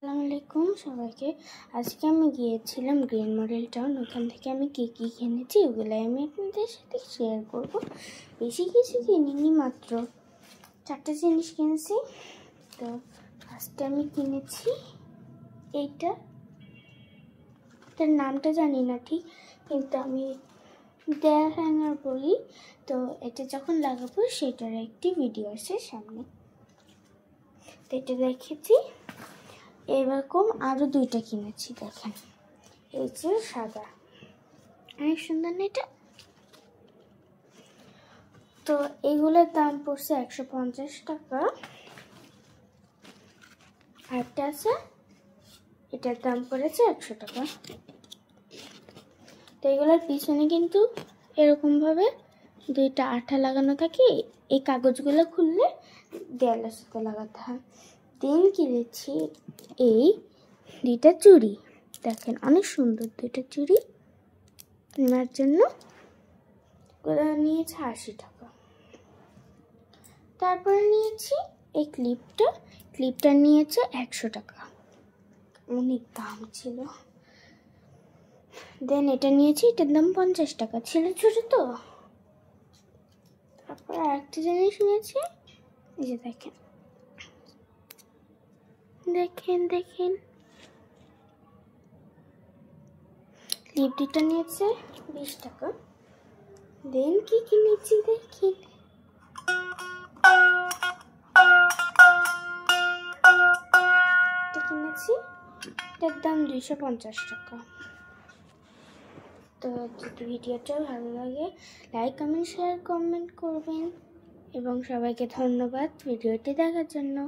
আসসালামু আলাইকুম সবাইকে। আজকে আমি গিয়েছিলাম গ্রিন মডেল টাউন। ওখান থেকে আমি কী কী কিনেছি ওগুলাই আমি আপনাদের সাথে শেয়ার করব। বেশি কিছু কিনিনি, মাত্র 4টা জিনিস কিনেছি। তো ফার্স্টে আমি কিনেছি এটার নামটা জানি না ঠিক, কিন্তু আমি দেয়াল হ্যাঙ্গার বলি। তো এটা যখন লাগাবো সেটার একটি ভিডিও আছে সামনে, তো এটা দেখেছি। এরকম আরও 2টা কিনেছি, দেখেন এই যে সাদা, অনেক সুন্দর না এটা? তো এইগুলোর দাম পড়ছে 150 টাকা। আরেকটা আছে, এটার দাম পড়েছে 100 টাকা। তো এগুলোর পিছনে কিন্তু এরকমভাবে 2টা আঠা লাগানো থাকে, এই কাগজগুলো খুললে দেয়ালের সাথে লাগাতে হয়। দেন কিনেছি এই 2টা চুড়ি, দেখেন অনেক সুন্দর 2টা চুড়ি নেওয়ার জন্য নিয়েছে 80 টাকা। তারপরে নিয়েছি এই ক্লিপটা নিয়েছে 100 টাকা, অনেক দাম ছিল। দেন এটা নিয়েছি, এটার দাম 50 টাকা, ছিল ছোট তো। তারপর আরেকটা জিনিস নিয়েছি, এই যে দেখেন দেখেন দেখেন ক্লিপ 2টা নিয়েছে 20 টাকা। দেন কি কিনেছি দেখি, এটা কিনেছি, এটার দাম 250 টাকা। তো যদি ভিডিওটা ভালো লাগে লাইক কমেন্ট শেয়ার কমেন্ট করবেন, এবং সবাইকে ধন্যবাদ ভিডিওটি দেখার জন্য।